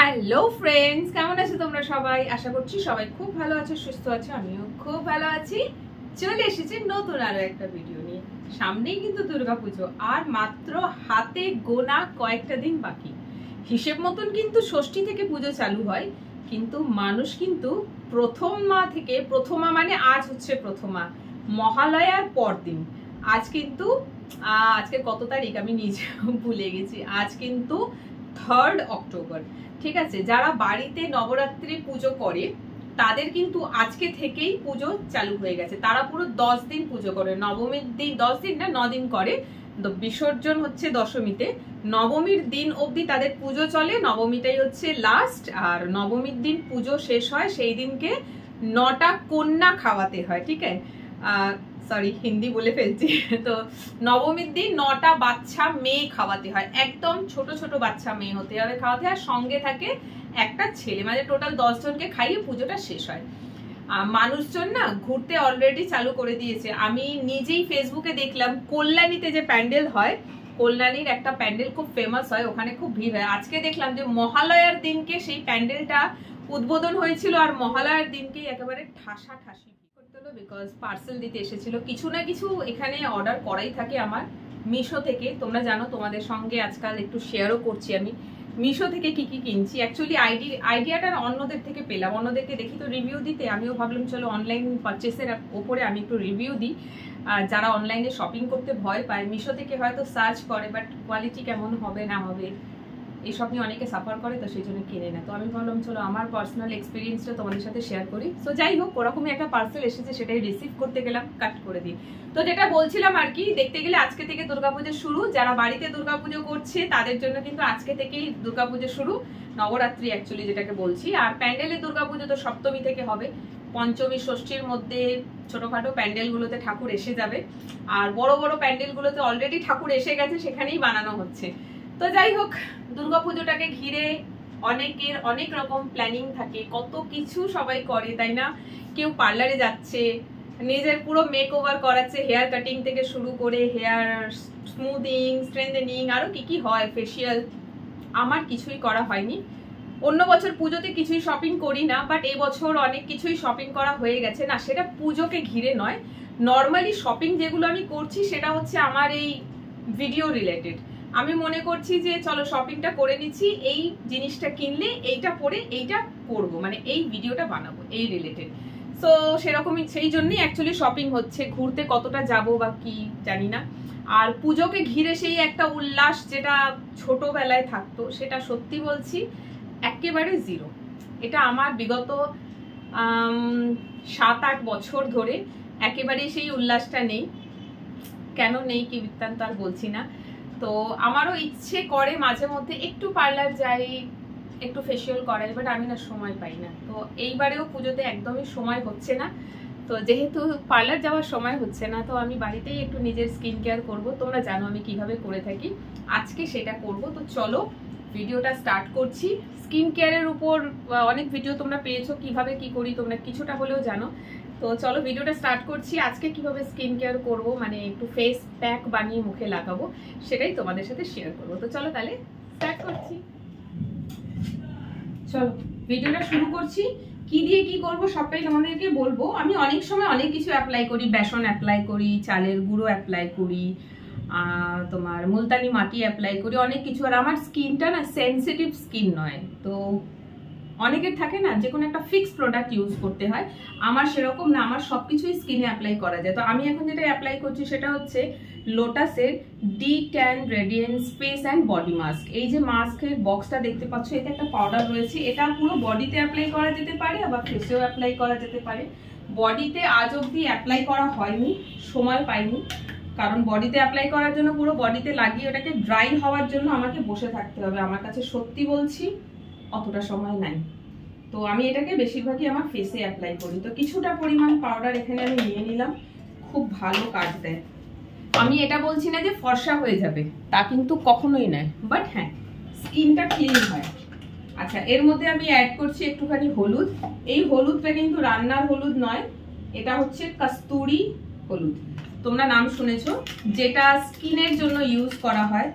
Hello friends, কেমন আছো তোমরা সবাই? আশা করছি সবাই খুব ভালো আছো, সুস্থ আছো। আমিও খুব ভালো আছি। চলে এসেছি নতুন আরো একটা ভিডিও নিয়ে। সামনেই কিন্তু দুর্গাপুজো, আর মাত্র হাতে গোনা কয়েকটা দিন বাকি। হিসেব মতন কিন্তু ষষ্ঠী থেকে পুজো চালু হয়, কিন্তু মানুষ কিন্তু প্রথমা মানে আজ হচ্ছে প্রথমা, মহালয়ার পর দিন। আজ কিন্তু আজকে কত তারিখ আমি নিজে ভুলে গেছি। আজ কিন্তু 3rd অক্টোবর। ঠিক আছে, যারা বাড়িতে নবরাত্রি পুজো করে তাদের কিন্তু আজকে থেকেই পুজো চালু হয়ে গেছে। তারা পুরো 10 দিন পুজো করে। নবমীর দিন 10 দিন না 9 দিন করে, বিসর্জন হচ্ছে দশমীতে। নবমীর দিন অবধি তাদের পুজো চলে, নবমীটাই হচ্ছে লাস্ট। আর নবমীর দিন পুজো শেষ হয়, সেই দিনকে 9টা কন্যা খাওয়াতে হয়। ঠিক আছে, সরি হিন্দি বলে ফেলছি। তো নবমীর দিন 9টা বাচ্চা মেয়ে খাওয়াতে হয়, একদম ছোট ছোট বাচ্চা মেয়ে হতে হবে, খাওয়াতে হয়। সঙ্গে থাকে একটা ছেলে, মানে টোটাল 10 জনকে খাইয়ে পুজোটা শেষ হয়। মানুষজন না ঘুরতে অলরেডি চালু করে দিয়েছে। আমি নিজেই ফেসবুকে দেখলাম কল্যাণীতে যে প্যান্ডেল হয়, কল্যাণীর একটা প্যান্ডেল খুব ফেমাস হয়, ওখানে খুব ভিড় হয়। আজকে দেখলাম যে মহালয়ার দিনকে সেই প্যান্ডেলটা উদ্বোধন হয়েছিল, আর মহালয়ার দিনকেই একেবারে ঠাসাঠাসি বিকজ পার্সেল দিতে এসেছিল। কিছু না কিছু এখানে অর্ডার করাই থাকে আমার মিশো থেকে। তোমরা জানো, তোমাদের সঙ্গে আজকাল একটু শেয়ারও করছি আমি মিশো থেকে কি কি কিনছি। অ্যাকচুয়ালি আইডিয়াটা অন্যদের থেকে পেলাম, অন্যদেরকে দেখি তো রিভিউ দিতে, আমিও ভাবলাম চলো অনলাইন পারচেসের ওপরে আমি একটু রিভিউ দিই। আর যারা অনলাইনে শপিং করতে ভয় পায়, মিশো থেকে হয়তো সার্চ করে, বাট কোয়ালিটি কেমন হবে না হবে এইসব নিয়ে অনেকে সাফার করে, তো সেই জন্য কিনে না। তো আমি ভাবলাম চলো আমার পার্সোনাল এক্সপিরিয়েন্সটা তোমাদের সাথে শেয়ার করি। সো যাই হোক, ওরকমই একটা পার্সেল এসেছে, সেটাই রিসিভ করতে গেলাম, কাট করে দিই। তো যেটা বলছিলাম আর কি, দেখতে গেলে আজকে থেকে দুর্গাপুজো শুরু। যারা বাড়িতে দুর্গাপুজো করছে তাদের জন্য কিন্তু আজকে থেকেই দুর্গাপুজো শুরু, নবরাত্রি অ্যাকচুয়ালি যেটাকে বলছি। আর প্যান্ডেলের দুর্গাপুজো তো সপ্তমী থেকে হবে। পঞ্চমী ষষ্ঠীর মধ্যে ছোটখাটো প্যান্ডেলগুলোতে ঠাকুর এসে যাবে, আর বড় বড় প্যান্ডেলগুলোতে অলরেডি ঠাকুর এসে গেছে, সেখানেই বানানো হচ্ছে। তো যাই হোক, দুর্গাপুজোটাকে ঘিরে অনেকের অনেক রকম প্ল্যানিং থাকে, কত কিছু সবাই করে, তাই না? কেউ পার্লারে যাচ্ছে, নিজের পুরো মেক ওভার করাচ্ছে, হেয়ার কাটিং থেকে শুরু করে হেয়ার স্মুথিং, স্ট্রেংথেনিং, আরো কি কি হয়, ফেসিয়াল। আমার কিছুই করা হয়নি। অন্য বছর পুজোতে কিছুই শপিং করি না, বাট এই বছর অনেক কিছুই শপিং করা হয়ে গেছে। না, সেটা পুজোকে ঘিরে নয়, নর্মালি শপিং যেগুলো আমি করছি সেটা হচ্ছে আমার এই ভিডিও রিলেটেড। আমি মনে করছি যে চলো শপিংটা করে নিচ্ছি, এই জিনিসটা কিনলে এইটা পরে এইটা করব, মানে এই ভিডিওটা বানাবো এই রিলেটেড। সো সেরকমই, সেই জন্যই অ্যাকচুয়ালি শপিং হচ্ছে। ঘুরতে কতটা যাব বা কি জানি না। আর পুজোকে ঘিরে সেই একটা উল্লাস যেটা ছোটবেলায় থাকতো, সেটা সত্যি বলছি একেবারে জিরো। এটা আমার বিগত 7-8 বছর ধরে একেবারে সেই উল্লাসটা নেই। কেন নেই কি বৃত্তান্ত আর বলছি না। তো আমারও ইচ্ছে করে মাঝে মধ্যে একটু পার্লার যাই, একটু ফেসিয়াল করাই, বাট আমি না সময় পাই না। তো এইবারেও পুজোতে একদমই সময় হচ্ছে না। তো যেহেতু পার্লার যাওয়ার সময় হচ্ছে না, তো আমি বাড়িতেই একটু নিজের স্কিন কেয়ার করবো। তোমরা জানো আমি কিভাবে করে থাকি, আজকে সেটা করব। তো চলো ভিডিওটা স্টার্ট করছি। স্কিন কেয়ারের উপর অনেক ভিডিও তোমরা পেয়েছো, কিভাবে কি করি তোমরা কিছুটা হলেও জানো। তো চলো ভিডিওটা স্টার্ট করছি। আজকে কিভাবে স্কিন কেয়ার করবো, মানে একটু ফেস প্যাক বানিয়ে মুখে লাগাবো, সেটাই তোমাদের সাথে শেয়ার করবো। তো চলো তাহলে স্টার্ট করছি। চলো ভিডিওটা শুরু করছি। কি দিয়ে কি করব সবটাই তোমাদেরকে বলবো। আমি অনেক সময় অনেক কিছু অ্যাপ্লাই করি, বেসন অ্যাপ্লাই করি, চালের গুঁড়ো অ্যাপ্লাই করি, তোমার মুলতানি মাটি অ্যাপ্লাই করি, অনেক কিছু। আর আমার স্কিনটা না সেনসিটিভ স্কিন নয়, তো অনেকের থাকে না যে কোনো একটা ফিক্স প্রোডাক্ট ইউজ করতে হয়, আমার সেরকম না, আমার সবকিছুই স্কিনে অ্যাপ্লাই করা যায়। তো আমি এখন যেটা অ্যাপ্লাই করছি সেটা হচ্ছে লোটাসের ডি10 radiance face and body mask. এই যে মাস্কের বক্সটা দেখতে পাচ্ছ, এতে একটা পাউডার রয়েছে। এটা পুরো বডিতে অ্যাপ্লাই করা যেতে পারে, আবার ফেসেও অ্যাপ্লাই করা যেতে পারে। বডিতে আজ অব্দি অ্যাপ্লাই করা হয়নি, সময় পাইনি, কারণ বডিতে অ্যাপ্লাই করার জন্য পুরো বডিতে লাগিয়ে ওটাকে ড্রাই হওয়ার জন্য আমাকে বসে থাকতে হবে। আমার কাছে সত্যি বলছি অতটা সময় নাই। তো আমি এটাকে বেশিরভাগই আমার ফেসে অ্যাপ্লাই করি। তো কিছুটা পরিমাণ পাউডার এখানে আমি নিয়ে নিলাম, খুব ভালো কাজ দেয়। আমি এটা বলছি না যে ফর্সা হয়ে যাবে, তা কিন্তু কখনোই নয়, বাট হ্যাঁ স্কিনটা ক্লিন হয়। আচ্ছা, এর মধ্যে আমি অ্যাড করছি একটুখানি হলুদ। এই হলুদটা কিন্তু রান্নার হলুদ নয়, এটা হচ্ছে কস্তুরি হলুদ, তোমরা নাম শুনেছো, যেটা স্কিনের জন্য ইউজ করা হয়,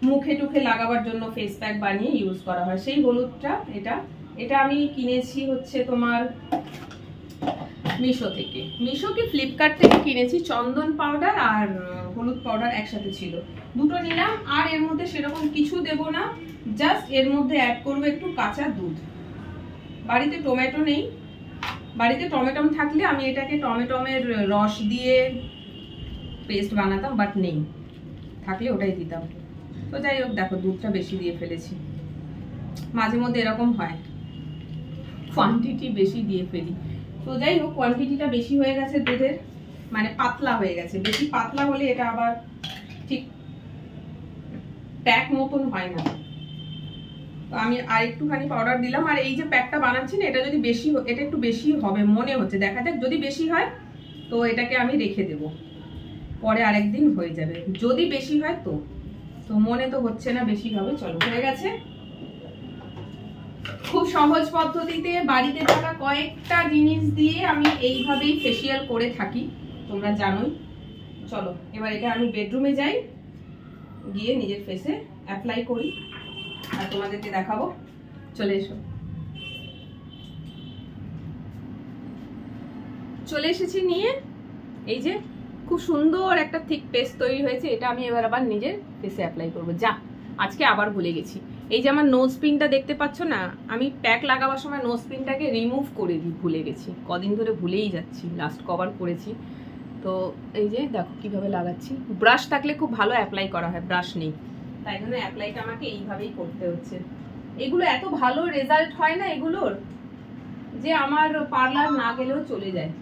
মুখে টুখে লাগাবার জন্য ফেস প্যাক বানিয়ে ইউজ করা হয়, সেই হলুদটা এটা। এটা আমি কিনেছি হচ্ছে তোমার মিশো থেকে, মিশো কি ফ্লিপকার্ট থেকে কিনেছি। চন্দন পাউডার আর হলুদ পাউডার একসাথে ছিল, দুটো নিলাম। আর এর মধ্যে সেরকম কিছু দেব না, জাস্ট এর মধ্যে অ্যাড করবো একটু কাঁচা দুধ। বাড়িতে টমেটো নেই, বাড়িতে টমেটো থাকলে আমি এটাকে টমেটোমের রস দিয়ে পেস্ট বানাতাম, বাট নেই, থাকলে ওটাই দিতাম। তো যাই হোক, দেখো দুধটা বেশি দিয়ে ফেলেছি, মাঝে মধ্যে এরকম হয়, কোয়ান্টিটি বেশি দিয়ে ফেলি। তো যাই হোক, কোয়ান্টিটিটা বেশি হয়ে গেছে দুধের, মানে পাতলা হয়ে গেছে। বেশি পাতলা হলে এটা আবার ঠিক প্যাক মতন হয় না। তো আমি আর একটুখানি পাউডার দিলাম। আর এই যে প্যাকটা বানাচ্ছি না, এটা যদি বেশি, এটা একটু বেশি হবে মনে হচ্ছে, দেখা যাক। যদি বেশি হয় তো এটাকে আমি রেখে দেব, পরে আরেকদিন হয়ে যাবে। যদি বেশি হয় তো মনে তো হচ্ছে না বেশি হবে। চলো, হয়ে গেছে। খুব সহজ পদ্ধতিতে বাড়িতে থাকা কয়েকটা জিনিস দিয়ে আমি এইভাবেই ফেসিয়াল করে থাকি, তোমরা জানোই। চলো এবার এটা আমি বেডরুমে যাই, গিয়ে নিজের ফেসে অ্যাপ্লাই করি আর তোমাদেরকে দেখাবো। চলে এসো। চলে এসেছি নিয়ে, এই যে খুব সুন্দর একটা থিক পেস্ট তৈরি হয়েছে। এটা আমি এবার আবার নিজের ফেসে অ্যাপ্লাই করবো। যা, আজকে আবার ভুলে গেছি। এই যে আমার নোজ পিনটা দেখতে পাচ্ছ না, আমি প্যাক লাগাবার সময় নোজ পিনটাকে রিমুভ করে দিই, ভুলে গেছি। কদিন ধরে ভুলেই যাচ্ছি, লাস্ট কভার করেছি। তো এই যে দেখো কিভাবে লাগাচ্ছি। ব্রাশ থাকলে খুব ভালো অ্যাপ্লাই করা হয়, ব্রাশ নেই, তাই জন্য অ্যাপ্লাইটা আমাকে এইভাবেই করতে হচ্ছে। এগুলো এত ভালো রেজাল্ট হয় না এগুলোর, যে আমার পার্লার না গেলেও চলে যায়।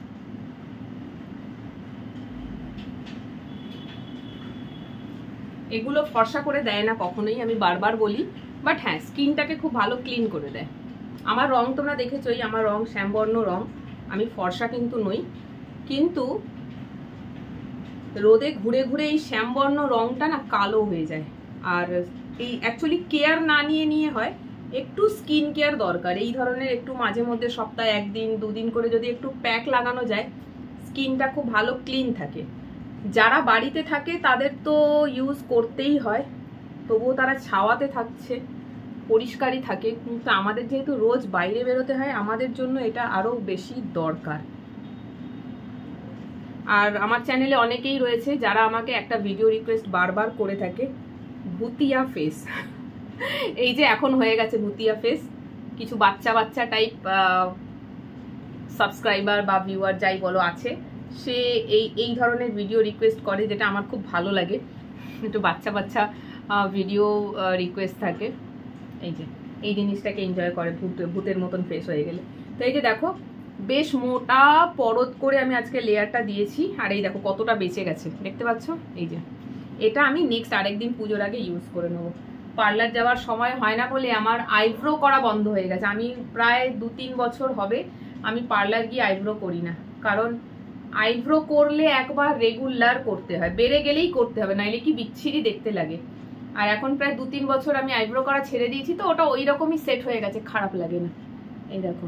এগুলো ফর্সা করে দেয় না কখনোই, আমি বারবার বলি, বাট হ্যাঁ স্কিনটাকে খুব ভালো ক্লিন করে দেয়। আমার রং তোমরা দেখেছোই, আমার রং শ্যামবর্ণ রং, আমি ফর্সা কিন্তু নই। কিন্তু রোদে ঘুরে ঘুরে এই শ্যামবর্ণ রংটা না কালো হয়ে যায়। আর এই অ্যাকচুয়ালি কেয়ার না নিয়ে হয়, একটু স্কিন কেয়ার দরকার। এই ধরনের একটু মাঝে মধ্যে সপ্তাহে 1 দিন 2 দিন করে যদি একটু প্যাক লাগানো যায়, স্কিনটা খুব ভালো ক্লিন থাকে। যারা বাড়িতে থাকে তাদের তো ইউজ করতেই হয়, তবুও তারা ছাওয়াতে থাকছে, পরিষ্কারই থাকে। কিন্তু আমাদের যেহেতু রোজ বাইরে বেরোতে হয়, আমাদের জন্য এটা আরো বেশি দরকার। আর আমার চ্যানেলে অনেকেই রয়েছে যারা আমাকে একটা ভিডিও রিকোয়েস্ট বারবার করে থাকে, ভুতিয়া ফেস। এই যে এখন হয়ে গেছে ভুতিয়া ফেস, কিছু বাচ্চা বাচ্চা টাইপ সাবস্ক্রাইবার বা ভিউয়ার যাই বলো আছে, সে এই ধরনের ভিডিও রিকোয়েস্ট করে, যেটা আমার খুব ভালো লাগে। একটু বাচ্চা বাচ্চা ভিডিও রিকোয়েস্ট থাকে। এই যে এই জিনিসটাকে এনজয় করে, ভূতের মতন ফেস হয়ে গেলে। তো এই যে দেখো, বেশ মোটা পরত করে আমি আজকে লেয়ারটা দিয়েছি। আর এই দেখো কতটা বেঁচে গেছে, দেখতে পাচ্ছ? এই যে এটা আমি নেক্সট আরেকদিন পুজোর আগে ইউজ করে নেবো। পার্লার যাওয়ার সময় হয় না বলে আমার আইব্রো করা বন্ধ হয়ে গেছে। আমি প্রায় 2-3 বছর হবে আমি পার্লার গিয়ে আইব্রো করি না, কারণ আইব্রো করলে একবার রেগুলার করতে হয়, বেড়ে গেলেই করতে হবে, নাইলে কি বিচ্ছিরি দেখতে লাগে। আর এখন প্রায় 2-3 বছর আমি আইব্রো করা ছেড়ে দিয়েছি, তো ওটা ওই রকমই সেট হয়ে গেছে, খারাপ লাগে না। এই দেখো,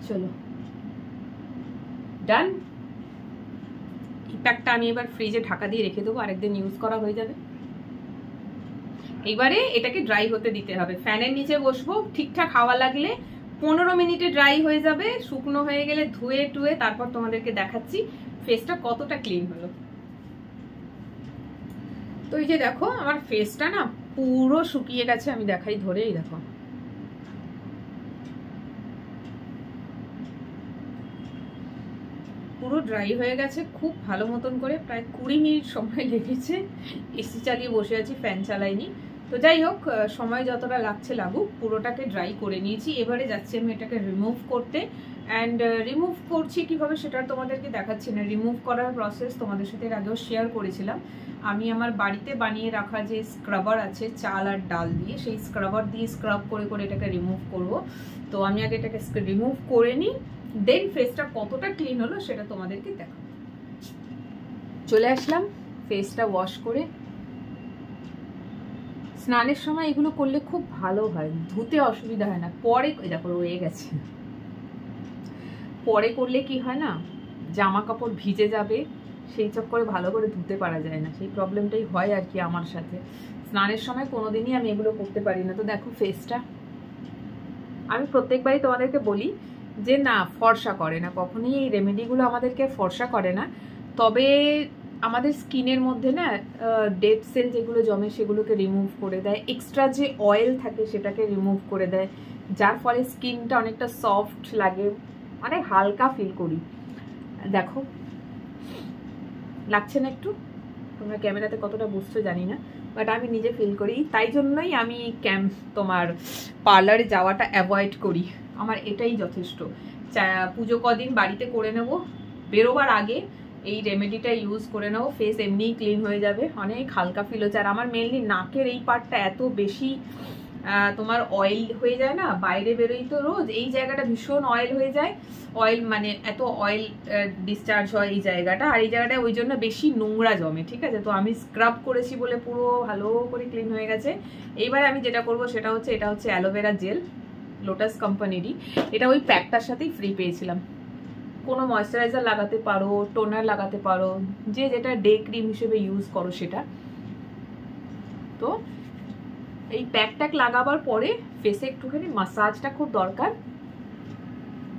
চলো ডান। এই প্যাকটা আমি এবার ফ্রিজে ঢাকা দিয়ে রেখে দেবো, আরেকদিন ইউজ করা হয়ে যাবে। এবারে এটাকে ড্রাই হতে দিতে হবে, ফ্যানের নিচে বসবো, ঠিকঠাক হাওয়া লাগলে 15 মিনিটে ড্রাই হয়ে যাবে। শুকনো হয়ে গেলে ধুয়ে টুয়ে তারপর তোমাদেরকে দেখাচ্ছি ফেসটা কতটা ক্লিন হলো। তো এই যে দেখো আমার ফেসটা না পুরো শুকিয়ে গেছে, আমি দেখাই ধরে, এই দেখো পুরো ড্রাই হয়ে গেছে খুব ভালো মতন করে। প্রায় 20 মিনিট সময় লেগেছে, এসি চালিয়ে বসে আছি, ফ্যান চালাইনি। তো যাই হোক, সময় যতটা লাগছে লাগুক, পুরোটাকে ড্রাই করে নিয়েছি। এবারে যাচ্ছি আমি এটাকে রিমুভ করতে। অ্যান্ড রিমুভ করছি কীভাবে সেটা তোমাদেরকে দেখাচ্ছি না। রিমুভ করার প্রসেস তোমাদের সাথে এর আগেও শেয়ার করেছিলাম। আমি আমার বাড়িতে বানিয়ে রাখা যে স্ক্রাবার আছে চাল আর ডাল দিয়ে, সেই স্ক্রাবার দিয়ে স্ক্রাব করে করে এটাকে রিমুভ করব। তো আমি আগে এটাকে রিমুভ করে নিই, দেন ফেসটা কতটা ক্লিন হলো সেটা তোমাদেরকে দেখাবো। চলে আসলাম ফেসটা ওয়াশ করে। স্নানের সময় এগুলো করলে খুব ভালো হয়, ধুতে অসুবিধা হয় না। পরে দেখো রয়ে গেছে, পরে করলে কি হয় না, জামা কাপড় ভিজে যাবে, সেই চক্করে ভালো করে ধুতে পারা যায় না। সেই প্রবলেমটাই হয় আর কি আমার সাথে। স্নানের সময় কোনোদিনই আমি এগুলো করতে পারি না। তো দেখো ফেসটা, আমি প্রত্যেকবারই তোমাদেরকে বলি যে না, ফর্সা করে না কখনোই, এই রেমেডিগুলো আমাদেরকে ফর্সা করে না। তবে আমাদের স্কিনের মধ্যে না ডেড সেল যেগুলো জমে সেগুলোকে রিমুভ করে দেয়, এক্সট্রা যে অয়েল থাকে সেটাকে রিমুভ করে দেয়, যার ফলে স্কিনটা অনেকটা সফট লাগে, মানে হালকা ফিল করি। দেখো লাগছে না একটু? তোমরা ক্যামেরাতে কতটা বুঝছো জানি না, বাট আমি নিজে ফিল করি। তাই জন্যই আমি তোমার পার্লারে যাওয়াটা অ্যাভয়েড করি। আমার এটাই যথেষ্ট। পুজো কদিন বাড়িতে করে নেব, বেরোবার আগে এই রেমেডিটা ইউজ করে নেবো, ফেস এমনিই ক্লিন হয়ে যাবে, অনেক হালকা ফিল হচ্ছে। আর আমার মেনলি নাকের এই পার্টটা এত বেশি তোমার অয়েল হয়ে যায় না, বাইরে বেরোই তো রোজ, এই জায়গাটা ভীষণ অয়েল হয়ে যায়। অয়েল মানে এত অয়েল ডিসচার্জ হয় এই জায়গাটা, আর এই জায়গাটা ওই জন্য বেশি নোংরা জমে, ঠিক আছে? তো আমি স্ক্রাব করেছি বলে পুরো ভালো করে ক্লিন হয়ে গেছে। এইবার আমি যেটা করব সেটা হচ্ছে, এটা হচ্ছে অ্যালোভেরা জেল, লোটাস কোম্পানিরই। এটা ওই প্যাকটার সাথেই ফ্রি পেয়েছিলাম। কোনো ময়েশ্চারাইজার লাগাতে পারো, টোনার লাগাতে পারো, যে যেটা ডে ক্রিম হিসেবে ইউজ করো সেটা। তো এই প্যাক লাগাবার পরে ফেসে একটুখানি মাসাজটা খুব দরকার,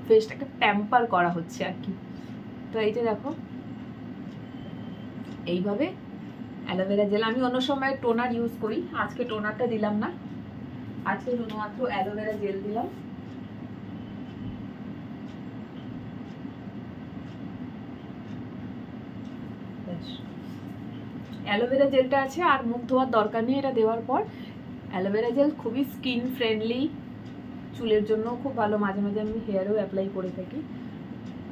ফেসটাকে প্যাম্পার করা হচ্ছে আর কি। তো এই যে দেখো এইভাবে অ্যালোভেরা জেল, আমি অন্য সময় টোনার ইউজ করি, আজকে টোনারটা দিলাম না, আজকে শুধুমাত্র অ্যালোভেরা জেল দিলাম। অ্যালোভেরা জেলটা আছে, আর মুখ ধোয়ার দরকার নেই এটা দেওয়ার পর। অ্যালোভেরা জেল খুবই স্কিন ফ্রেন্ডলি, চুলের জন্য খুব ভালো, মাঝে মাঝে আমি হেয়ারেও অ্যাপ্লাই করে থাকি।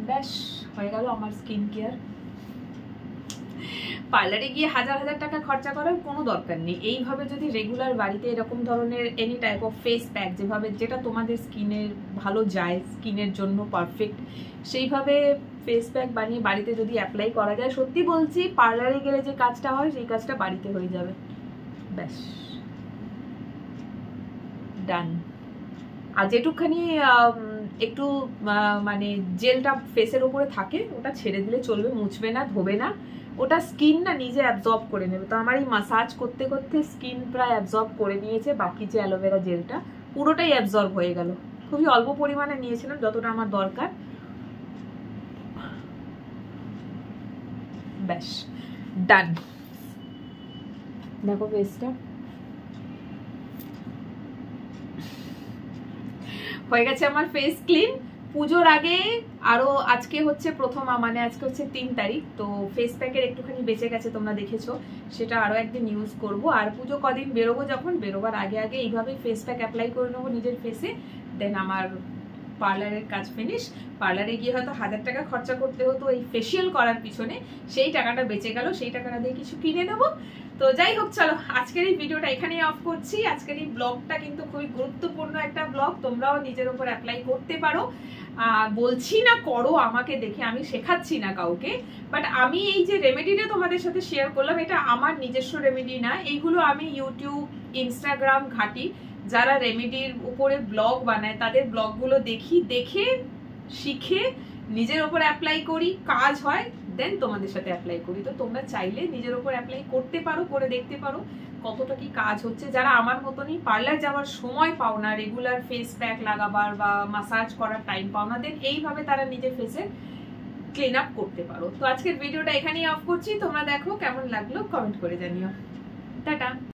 ব্যাস হয়ে গেল আমার স্কিন কেয়ার। পার্লারে গিয়ে হাজার হাজার টাকা খরচা করার কোনো দরকার নেই। এইভাবে যদি রেগুলার বাড়িতে এরকম ধরনের any type of face pack, যেটা তোমাদের স্কিনের ভালো যায়, স্কিনের জন্য পারফেক্ট, সেইভাবে ফেস প্যাক বানিয়ে বাড়িতে যদি অ্যাপ্লাই করা যায়, সত্যি বলছি পার্লারে গেলে যে কাজটা হয় সেই কাজটা বাড়িতে হয়ে যাবে। ব্যাস ডান। আর যেটুকখানি একটু মানে জেলটা ফেসের উপরে থাকে ওটা ছেড়ে দিলে চলবে, মুছবে না, ধোবে না, ওটা স্কিন না নিজে অ্যাবজর্ব করে নেবে। তো আমার এই মাসাজ করতে করতে স্কিন প্রায় অ্যাবজর্ব করে নিয়েছে, বাকি যে অ্যালোভেরা জেলটা পুরোটাই অ্যাবজর্ব হয়ে গেল। খুবই অল্প পরিমাণে নিয়েছিলাম, যতটা আমার দরকার। ব্যাস ডান। দেখো ফেসটা হয়ে গেছে আমার ফেস ক্লিন। পুজোর আগে আরো, আজকে হচ্ছে প্রথম, মানে আজকে হচ্ছে 3 তারিখ, তো ফেস প্যাকের একটুখানি বেঁচে গেছে, তোমরা দেখেছো, সেটা আরো একদিন ইউজ করব। আর পুজো কদিন বেরোবো যখন, বেরোবার আগে আগে এইভাবে ফেস প্যাক অ্যাপ্লাই করে নেবো নিজের ফেসে, দেন আমার পার্লারের কাজ ফিনিশ। পার্লারে গিয়ে হয়তো 1000 টাকা খরচা করতে হতো এই ফেসিয়াল করার পিছনে, সেই টাকাটা বেঁচে গেল, সেই টাকাটা দিয়ে কিছু কিনে নেবো। তো যাই হোক, চলো আজকের এই ভিডিওটা এখানেই অফ করছি। আজকের এই ব্লগটা কিন্তু খুবই গুরুত্বপূর্ণ একটা ব্লগ, তোমরাও নিজের উপর অ্যাপ্লাই করতে পারো। বলছি না করো আমাকে দেখে, আমি শেখাচ্ছি না কাউকে, বাট আমি এই যে রেমেডিটা তোমাদের সাথে শেয়ার করলাম, এটা আমার নিজস্ব রেমেডি না, এইগুলো আমি ইউটিউব, ইনস্টাগ্রাম ঘাঁটি, যারা রেমেডির উপরে ব্লগ বানায় তাদের ব্লগগুলো দেখে শিখে নিজের উপর অ্যাপ্লাই করি, কাজ হয়, দেন তোমাদের সাথে অ্যাপ্লাই করি। তো তোমরা চাইলে নিজের উপর অ্যাপ্লাই করতে পারো, করে দেখতে পারো কতটা কি কাজ হচ্ছে। যারা আমার মতনই পার্লার যাওয়ার সময় পাও না, রেগুলার ফেস প্যাক লাগাবার বা মাসাজ করার টাইম পাও না, দেন এইভাবে তারা নিজের ফেসে ক্লিন আপ করতে পারো। তো আজকের ভিডিওটা এখানেই অফ করছি, তোমরা দেখো কেমন লাগলো কমেন্ট করে জানিও। টাটা।